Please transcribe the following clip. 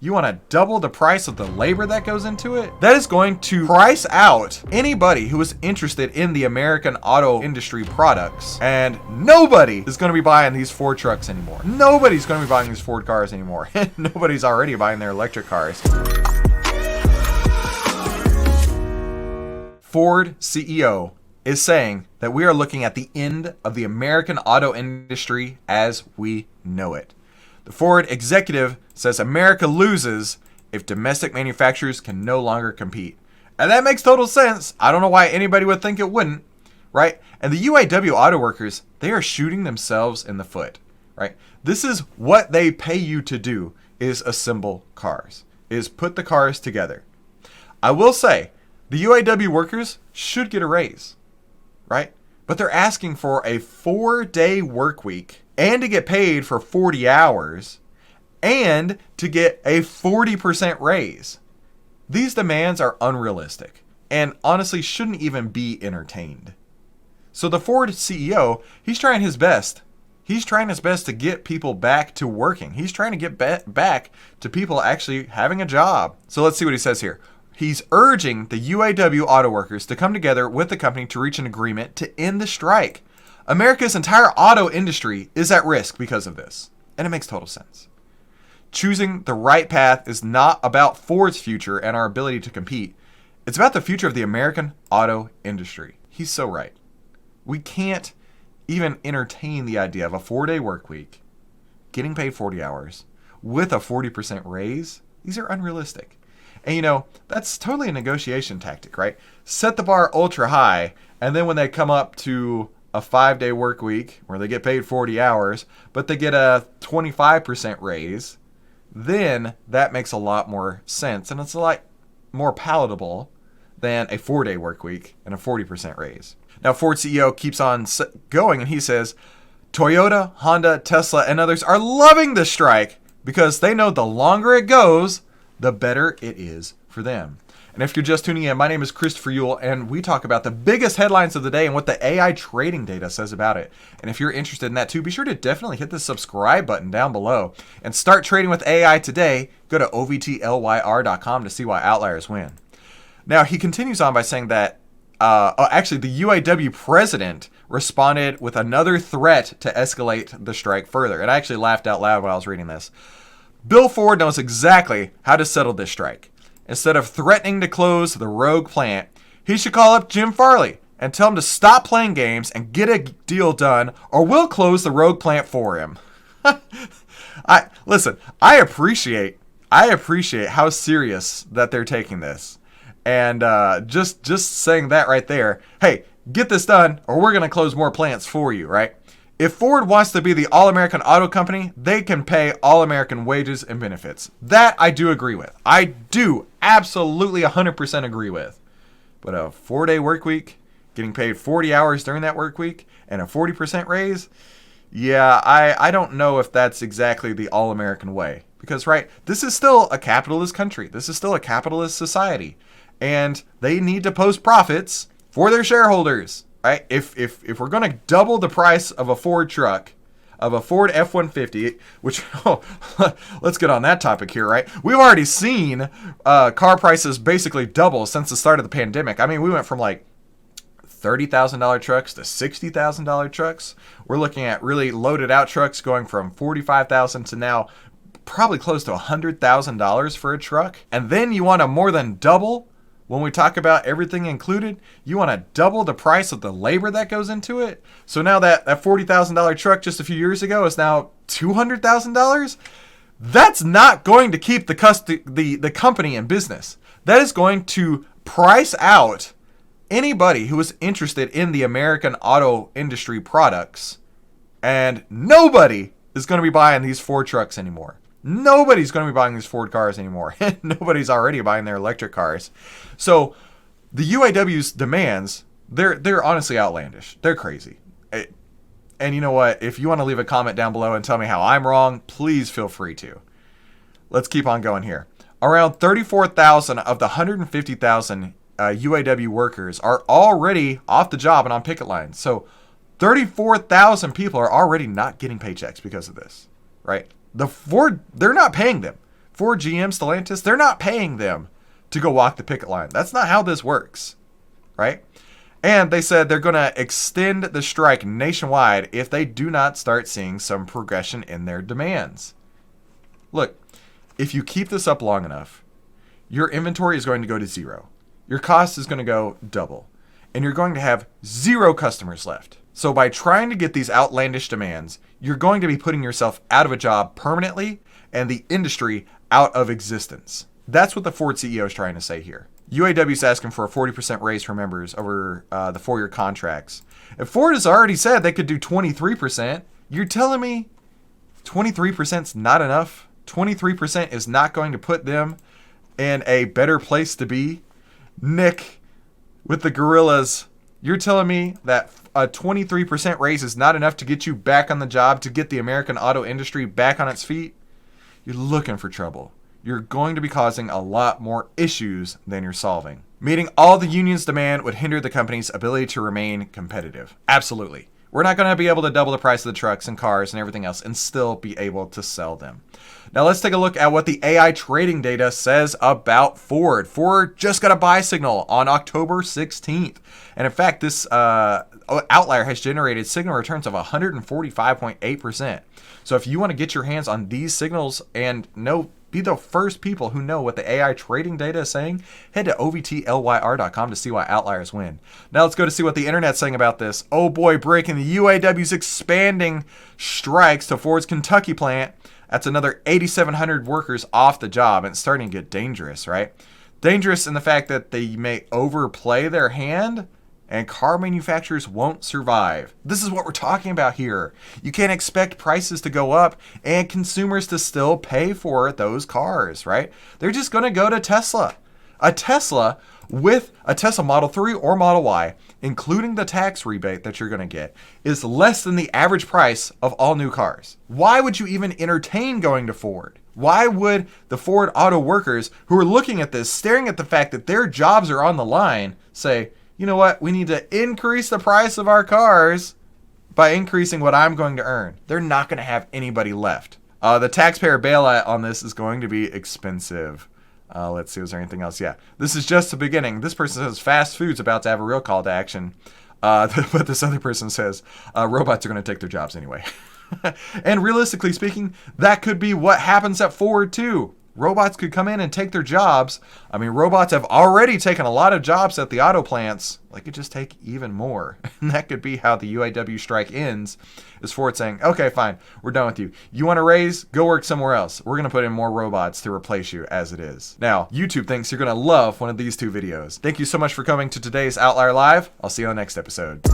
You want to double the price of the labor that goes into it? That is going to price out anybody who is interested in the American auto industry products. And nobody is going to be buying these Ford trucks anymore. Nobody's going to be buying these Ford cars anymore. Nobody's already buying their electric cars. Ford CEO is saying that we are looking at the end of the American auto industry as we know it. The Ford executive says America loses if domestic manufacturers can no longer compete. And that makes total sense. I don't know why anybody would think it wouldn't, right? And the UAW Auto Workers, they are shooting themselves in the foot, right? This is what they pay you to do, is assemble cars, is put the cars together. I will say, the UAW workers should get a raise, right? But they're asking for a 4-day work week and to get paid for 40 hours and to get a 40% raise. These demands are unrealistic and honestly shouldn't even be entertained. So the Ford CEO, he's trying his best. He's trying his best to get people back to working. He's trying to get back to people actually having a job. So let's see what he says here. He's urging the UAW Auto Workers to come together with the company to reach an agreement to end the strike. America's entire auto industry is at risk because of this, and it makes total sense. Choosing the right path is not about Ford's future and our ability to compete. It's about the future of the American auto industry. He's so right. We can't even entertain the idea of a 4-day work week, getting paid 40 hours, with a 40% raise. These are unrealistic. And you know, that's totally a negotiation tactic, right? Set the bar ultra high, and then when they come up to a 5-day work week where they get paid 40 hours, but they get a 25% raise, then that makes a lot more sense. And it's a lot more palatable than a 4-day work week and a 40% raise. Now, Ford CEO keeps on going, and he says, Toyota, Honda, Tesla, and others are loving the strike because they know the longer it goes, the better it is for them. And if you're just tuning in, my name is Christopher Yule, and we talk about the biggest headlines of the day and what the AI trading data says about it. And if you're interested in that too, be sure to definitely hit the subscribe button down below and start trading with AI today. Go to ovtlyr.com to see why outliers win. Now, he continues on by saying that actually, the UAW president responded with another threat to escalate the strike further. And I actually laughed out loud while I was reading this. Bill Ford knows exactly how to settle this strike. Instead of threatening to close the rogue plant, he should call up Jim Farley and tell him to stop playing games and get a deal done, or we'll close the rogue plant for him. I appreciate how serious that they're taking this. And just saying that right there, hey, get this done or we're going to close more plants for you, right? If Ford wants to be the all-American auto company, they can pay all-American wages and benefits. That I do agree with. I do absolutely 100% agree with. But a 4-day work week, getting paid 40 hours during that work week, and a 40% raise, yeah, I don't know if that's exactly the all-American way. Because, right, this is still a capitalist country. This is still a capitalist society. And they need to post profits for their shareholders. Right? If we're going to double the price of a Ford truck, of a Ford F-150, which, let's get on that topic here, right? We've already seen car prices basically double since the start of the pandemic. I mean, we went from like $30,000 trucks to $60,000 trucks. We're looking at really loaded out trucks going from $45,000 to now probably close to $100,000 for a truck. And then you want to more than double. When we talk about everything included, you want to double the price of the labor that goes into it. So now that $40,000 truck just a few years ago is now $200,000. That's not going to keep the company in business. That is going to price out anybody who is interested in the American auto industry products. And nobody is going to be buying these Ford trucks anymore. Nobody's going to be buying these Ford cars anymore. Nobody's already buying their electric cars. So the UAW's demands, they're honestly outlandish. They're crazy. And you know what? If you want to leave a comment down below and tell me how I'm wrong, please feel free to. Let's keep on going here. Around 34,000 of the 150,000 UAW workers are already off the job and on picket lines. So 34,000 people are already not getting paychecks because of this, right? The Ford, they're not paying them. Ford, GM, Stellantis, they're not paying them to go walk the picket line. That's not how this works, right? And they said they're going to extend the strike nationwide if they do not start seeing some progression in their demands. Look, if you keep this up long enough, your inventory is going to go to zero. Your cost is going to go double. And you're going to have zero customers left. So by trying to get these outlandish demands, you're going to be putting yourself out of a job permanently and the industry out of existence. That's what the Ford CEO is trying to say here. UAW is asking for a 40% raise for members over the 4-year contracts. If Ford has already said they could do 23%, you're telling me 23% is not enough? 23% is not going to put them in a better place to be? Nick, with the gorillas, you're telling me that a 23% raise is not enough to get you back on the job, to get the American auto industry back on its feet? You're looking for trouble. You're going to be causing a lot more issues than you're solving. Meeting all the union's demand would hinder the company's ability to remain competitive. Absolutely. We're not going to be able to double the price of the trucks and cars and everything else and still be able to sell them. Now let's take a look at what the AI trading data says about Ford. Ford just got a buy signal on October 16th. And in fact, this outlier has generated signal returns of 145.8%. So if you want to get your hands on these signals and be the first people who know what the AI trading data is saying, head to ovtlyr.com to see why outliers win. Now let's go to see what the internet's saying about this. Oh boy, breaking: the UAW's expanding strikes to Ford's Kentucky plant. That's another 8,700 workers off the job, and it's starting to get dangerous, right? Dangerous in the fact that they may overplay their hand and car manufacturers won't survive. This is what we're talking about here. You can't expect prices to go up and consumers to still pay for those cars, right? They're just going to go to Tesla. A Tesla with a Tesla Model 3 or Model Y, including the tax rebate that you're going to get, is less than the average price of all new cars. Why would you even entertain going to Ford? Why would the Ford auto workers who are looking at this, staring at the fact that their jobs are on the line, say, you know what, we need to increase the price of our cars by increasing what I'm going to earn? They're not going to have anybody left. The taxpayer bailout on this is going to be expensive. Let's see, was there anything else? Yeah, this is just the beginning. This person says fast food's about to have a real call to action. But this other person says robots are going to take their jobs anyway. And realistically speaking, that could be what happens at Ford too. Robots could come in and take their jobs. I mean, robots have already taken a lot of jobs at the auto plants. They could just take even more. And that could be how the UAW strike ends, is Ford saying, okay, fine, we're done with you. You want to raise? Go work somewhere else. We're going to put in more robots to replace you as it is. Now, YouTube thinks you're going to love one of these two videos. Thank you so much for coming to today's Outlier Live. I'll see you on the next episode.